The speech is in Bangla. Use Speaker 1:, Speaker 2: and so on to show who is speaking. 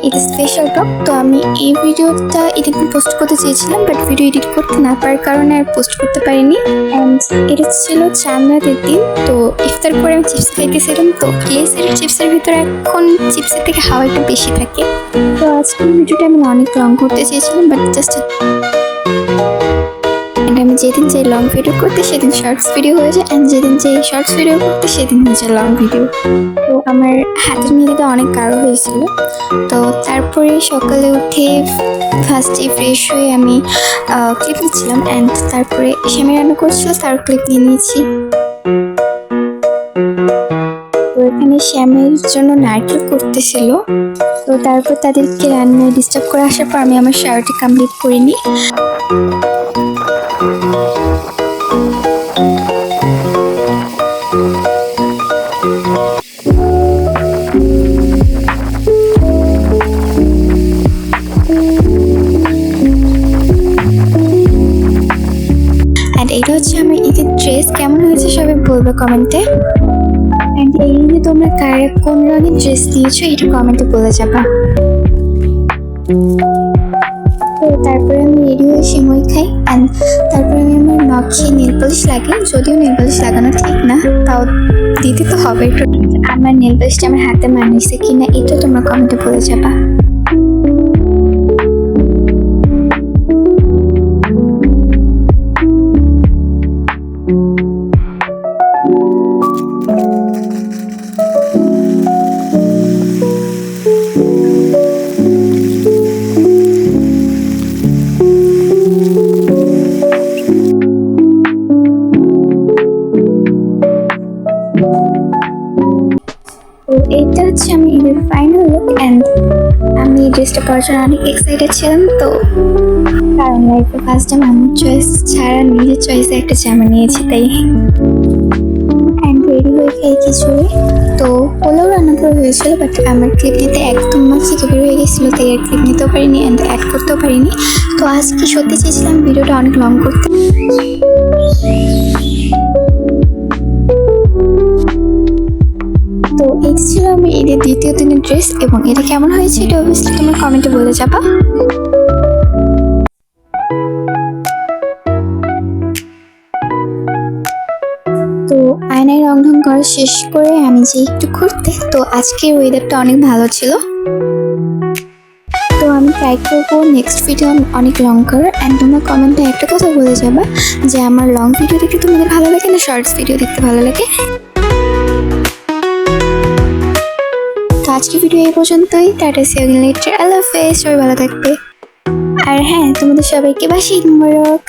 Speaker 1: এটা স্পেশাল ব্লগ। তো আমি এই ভিডিওটা এডিটিং পোস্ট করতে চেয়েছিলাম, বাট ভিডিও এডিট করতে না পারার কারণে আর পোস্ট করতে পারিনি। অ্যান্ড এটা ছিল চাঁদরাতের দিন। তো ইফতার করে আমি চিপস খাইতেছিলাম। তো লেসের চিপসের ভিতরে এখন চিপসের থেকে হাওয়া একটু বেশি থাকে। তো আজকের ভিডিওটা আমি অনেক লং করতে চেয়েছিলাম, বাট জাস্ট আমি যেদিন চাই লং ভিডিও করতে সেদিন শর্টস ভিডিও হয়ে যায়, অ্যান্ড যেদিন চাই শর্টস ভিডিও করতে সেদিন হয়ে যায় লং ভিডিও। তো আমার হাতের মেহেদিটা অনেক গাঢ় হয়েছিল। তো তারপরে সকালে উঠে ফার্স্টে ফ্রেশ হয়ে আমি ক্লিপ নিচ্ছিলাম, অ্যান্ড তারপরে স্বামী রান্না করছিল তার ক্লিপ নিয়ে নিয়েছি। তো এখানে শ্যামের জন্য নারকেল করতেছিল। তো তারপর তাদেরকে রান্নায় ডিস্টার্ব করে আসার পর আমি আমার শাওয়ারটি কমপ্লিট করিনি। এটা হচ্ছে আমার ঈদের ড্রেস। কেমন হয়েছে সবাই বলবে কমেন্টে। অ্যান্ড এই ঈদে তোমরা কারা কোন রঙের ড্রেস দিয়েছো এটা কমেন্টে বলে যাবা। তো তারপরে আমি রেডি হয়ে সেমই খাই, অ্যান্ড তারপরে আমি আমার নখে নেল পলিশ লাগাই। যদিও নেল পলিশ লাগানো ঠিক না, তাও দিতে তো হবে একটু। আমার নেল পলিশটা আমার হাতে মানিয়েছে কিনা এটা তোমরা কমেন্টে বলে যাবা। তো এইটা হচ্ছে আমি ঈদের ফাইনাল লুক, অ্যান্ড আমি এই ড্রেসটা পরার জন্য অনেক এক্সাইটেড ছিলাম। তো কারণ লাইফে ফার্স্ট টাইম আমার চয়েস ছাড়া নিজের চয়েসে একটা জামা নিয়েছি, তাই। অ্যান্ড রেডি হয়ে খাই খিচুড়ি। তো পোলাও রান্না করা হয়েছিল, বাট আমার ক্লিপ নিতে একদম থেকে বের হয়ে গেছিলো, তাই আর ক্লিপ নিতেও পারিনি অ্যান্ড অ্যাড করতেও পারিনি। তো আজকে সত্যি চেয়েছিলাম ভিডিওটা অনেক লং করতে। তো এই ছিল আমি ঈদের দ্বিতীয় দিনের ড্রেস, এবং এটা কেমন হয়েছে এটা অবভিয়াসলি তোমার কমেন্টে বলে যাবা। তো আয়নায় রং ঢং করা শেষ করে আমি যে একটু ঘুরতে। তো আজকের ওয়েদারটা অনেক ভালো ছিল। তো আমি ট্রাই করবো নেক্সট ভিডিও অনেক লং করার। অ্যান্ড তোমরা কমেন্টে একটা কথা বলে যাবা যে আমার লং ভিডিও দেখতে তোমাদের ভালো লাগে না শর্টস ভিডিও দেখতে ভালো লাগে। তো আজকে ভিডিও এই পর্যন্তই। টাটা, সি ইউ লেটার, আল্লাহ হাফেজ, সবাই ভালো থাকবে। আর হ্যাঁ, তোমাদের সবাইকে বাসি ঈদ মোবারক।